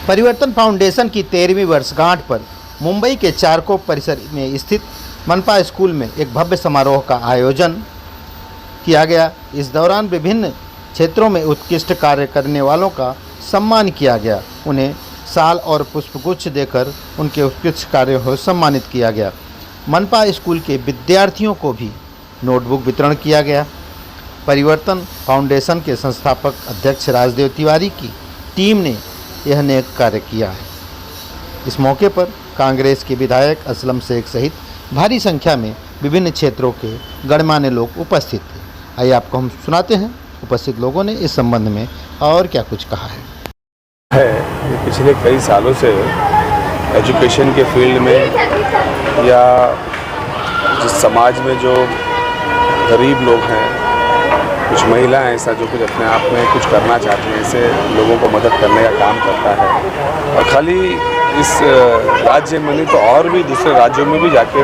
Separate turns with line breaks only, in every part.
परिवर्तन फाउंडेशन की 13वीं वर्षगांठ पर मुंबई के चारकोप परिसर में स्थित मनपा स्कूल में एक भव्य समारोह का आयोजन किया गया। इस दौरान विभिन्न क्षेत्रों में उत्कृष्ट कार्य करने वालों का सम्मान किया गया। उन्हें शाल और पुष्पगुच्छ देकर उनके उत्कृष्ट कार्यों को सम्मानित किया गया। मनपा स्कूल के विद्यार्थियों को भी नोटबुक वितरण किया गया। परिवर्तन फाउंडेशन के संस्थापक अध्यक्ष राजदेव तिवारी की टीम ने यह नेक कार्य किया है। इस मौके पर कांग्रेस के विधायक असलम शेख सहित भारी संख्या में विभिन्न क्षेत्रों के गणमान्य लोग उपस्थित थे। आइए आपको हम सुनाते हैं उपस्थित लोगों ने इस संबंध में और क्या कुछ कहा है।
पिछले कई सालों से एजुकेशन के फील्ड में या जिस समाज में जो गरीब लोग हैं, कुछ महिलाएं ऐसा जो कुछ अपने आप में कुछ करना चाहती हैं, ऐसे लोगों को मदद करने का काम करता है। और खाली इस राज्य में नहीं तो और भी दूसरे राज्यों में भी जाके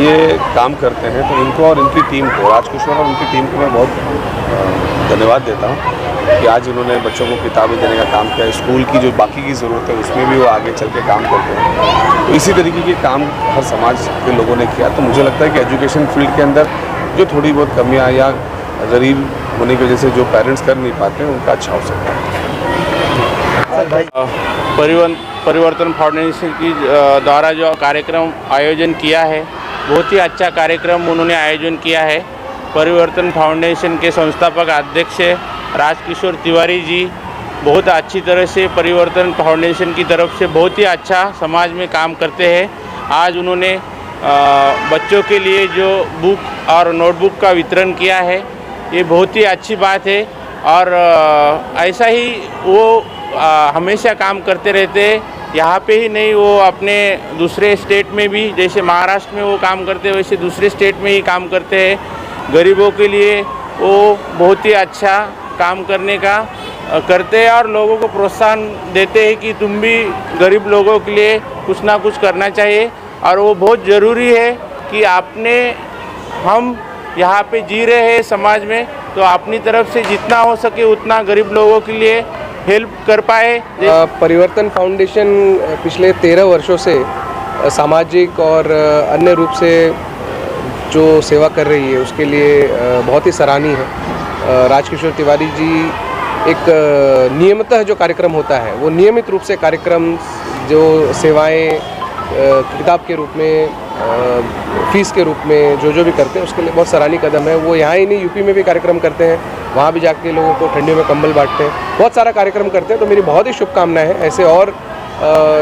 ये काम करते हैं। तो इनको और इनकी टीम को, राजकिशोर और उनकी टीम को मैं बहुत धन्यवाद देता हूँ कि आज उन्होंने बच्चों को किताबें देने का काम किया। स्कूल की जो बाकी की ज़रूरत है उसमें भी वो आगे चल के काम करते हैं। तो इसी तरीके के काम हर समाज के लोगों ने किया। तो मुझे लगता है कि एजुकेशन फील्ड के अंदर जो थोड़ी बहुत कमियाँ या गरीब होने की वजह से जो पेरेंट्स कर नहीं पाते हैं, उनका अच्छा हो सकता है।
परिवर्तन फाउंडेशन की द्वारा जो कार्यक्रम आयोजन किया है, बहुत ही अच्छा कार्यक्रम उन्होंने आयोजन किया है। परिवर्तन फाउंडेशन के संस्थापक अध्यक्ष राजकिशोर तिवारी जी बहुत अच्छी तरह से परिवर्तन फाउंडेशन की तरफ से बहुत ही अच्छा समाज में काम करते हैं। आज उन्होंने बच्चों के लिए जो बुक और नोटबुक का वितरण किया है, ये बहुत ही अच्छी बात है। और ऐसा ही वो हमेशा काम करते रहते हैं। यहाँ पे ही नहीं, वो अपने दूसरे स्टेट में भी, जैसे महाराष्ट्र में वो काम करते हैं वैसे दूसरे स्टेट में ही काम करते हैं। गरीबों के लिए वो बहुत ही अच्छा काम करने का करते हैं और लोगों को प्रोत्साहन देते हैं कि तुम भी गरीब लोगों के लिए कुछ ना कुछ करना चाहिए। और वो बहुत ज़रूरी है कि हम यहाँ पे जी रहे हैं समाज में, तो अपनी तरफ से जितना हो सके उतना गरीब लोगों के लिए हेल्प कर पाए।
परिवर्तन फाउंडेशन पिछले 13 वर्षों से सामाजिक और अन्य रूप से जो सेवा कर रही है उसके लिए बहुत ही सराहनीय है। राजकिशोर तिवारी जी एक नियमितः जो कार्यक्रम होता है वो नियमित रूप से कार्यक्रम जो सेवाएं किताब के रूप में, फीस के रूप में जो भी करते हैं उसके लिए बहुत सराहनीय कदम है। वो यहाँ ही नहीं, यूपी में भी कार्यक्रम करते हैं, वहाँ भी जाके लोगों को ठंडियों में कंबल बांटते हैं, बहुत सारा कार्यक्रम करते हैं। तो मेरी बहुत ही शुभकामनाएं हैं ऐसे और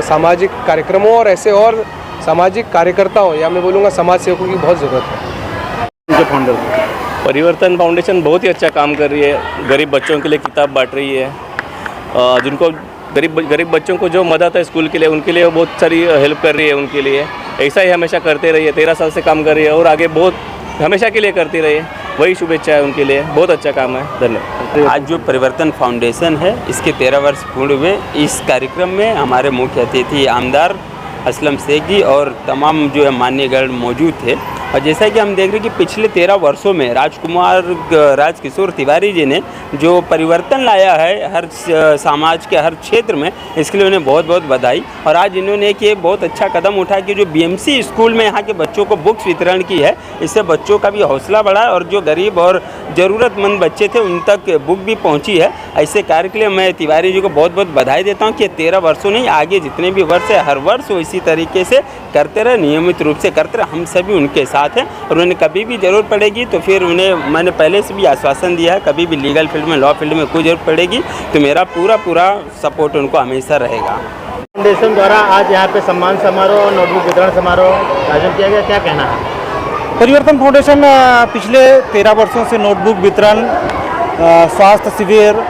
सामाजिक कार्यक्रमों और ऐसे और सामाजिक कार्यकर्ताओं या मैं बोलूँगा समाज सेवकों की बहुत ज़रूरत है।
परिवर्तन फाउंडेशन बहुत ही अच्छा काम कर रही है। गरीब बच्चों के लिए किताब बांट रही है। जिनको गरीब बच्चों को जो मदद है स्कूल के लिए, उनके लिए बहुत सारी हेल्प कर रही है। उनके लिए ऐसा ही हमेशा करते रही है। 13 साल से काम कर रही है और आगे बहुत हमेशा के लिए करती रही है। वही शुभेच्छा है उनके लिए। बहुत अच्छा काम है। धन्यवाद।
आज जो परिवर्तन फाउंडेशन है इसके 13 वर्ष पूर्ण हुए। इस कार्यक्रम में हमारे मुख्य अतिथि आमदार असलम शेख जी और तमाम जो है मान्यगण मौजूद थे। और जैसा कि हम देख रहे हैं कि पिछले 13 वर्षों में राजकिशोर तिवारी जी ने जो परिवर्तन लाया है हर समाज के हर क्षेत्र में, इसके लिए उन्हें बहुत बहुत बधाई। और आज इन्होंने एक ये बहुत अच्छा कदम उठाया कि जो बीएमसी स्कूल में यहाँ के बच्चों को बुक्स वितरण की है, इससे बच्चों का भी हौसला बढ़ा और जो गरीब और ज़रूरतमंद बच्चे थे उन तक बुक भी पहुँची है। ऐसे कार्य के लिए मैं तिवारी जी को बहुत बहुत बधाई देता हूँ कि 13 वर्षों नहीं, आगे जितने भी वर्ष है हर वर्ष वो इसी तरीके से करते रहे, नियमित रूप से करते रहे। हम सभी उनके साथ हैं और उन्हें कभी भी ज़रूरत पड़ेगी तो फिर उन्हें मैंने पहले से भी आश्वासन दिया है, कभी भी लीगल फील्ड में, लॉ फील्ड में कोई ज़रूरत पड़ेगी तो मेरा पूरा सपोर्ट उनको हमेशा रहेगा।
फाउंडेशन द्वारा आज यहाँ पे सम्मान समारोह और नोटबुक वितरण समारोह आयोजन किया गया, क्या कहना है?
परिवर्तन फाउंडेशन पिछले 13 वर्षों से नोटबुक वितरण, स्वास्थ्य शिविर,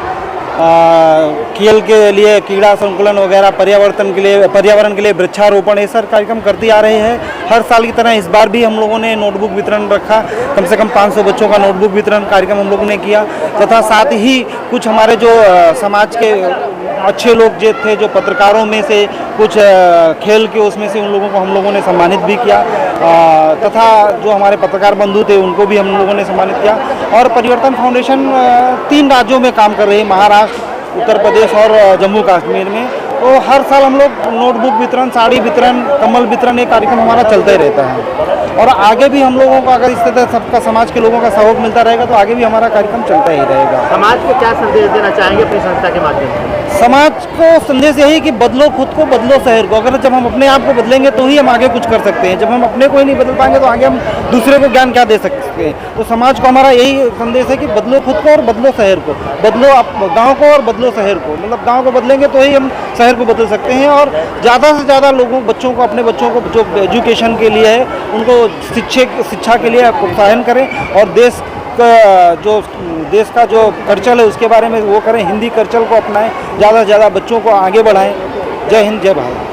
खेल के लिए क्रीड़ा संकुलन वगैरह, पर्यावरण के लिए वृक्षारोपण, ये सारे कार्यक्रम करती आ रहे हैं। हर साल की तरह इस बार भी हम लोगों ने नोटबुक वितरण रखा। कम से कम 500 बच्चों का नोटबुक वितरण कार्यक्रम हम लोगों ने किया तथा साथ ही कुछ हमारे जो समाज के अच्छे लोग जो थे, जो पत्रकारों में से कुछ खेल के उसमें से उन लोगों को हम लोगों ने सम्मानित भी किया तथा जो हमारे पत्रकार बंधु थे उनको भी हम लोगों ने सम्मानित किया। और परिवर्तन फाउंडेशन 3 राज्यों में काम कर रही है, महाराष्ट्र, उत्तर प्रदेश और जम्मू कश्मीर में। तो हर साल हम लोग नोटबुक वितरण, साड़ी वितरण, कम्बल वितरण, ये कार्यक्रम हमारा चलता ही रहता है। और आगे भी हम लोगों को अगर इस तरह सबका समाज के लोगों का सहयोग मिलता रहेगा तो आगे भी हमारा कार्यक्रम चलता ही रहेगा।
समाज को क्या संदेश देना चाहेंगे अपनी संस्था के माध्यम से?
समाज को संदेश यही कि बदलो खुद को, बदलो शहर को। अगर जब हम अपने आप को बदलेंगे तो ही हम आगे कुछ कर सकते हैं। जब हम अपने को ही नहीं बदल पाएंगे तो आगे हम दूसरे को ज्ञान क्या दे सकते हैं। तो समाज को हमारा यही संदेश है कि बदलो खुद को और बदलो शहर को, बदलो गाँव को और बदलो शहर को। मतलब गाँव को बदलेंगे तो ही हम शहर को बदल सकते हैं। और ज़्यादा से ज़्यादा लोगों, बच्चों को, अपने बच्चों को जो एजुकेशन के लिए है उनको शिक्षा के लिए प्रोत्साहन करें और देश का जो कल्चर है उसके बारे में वो करें, हिंदी कल्चर को अपनाएं, ज़्यादा से ज़्यादा बच्चों को आगे बढ़ाएं। जय हिंद, जय भारत।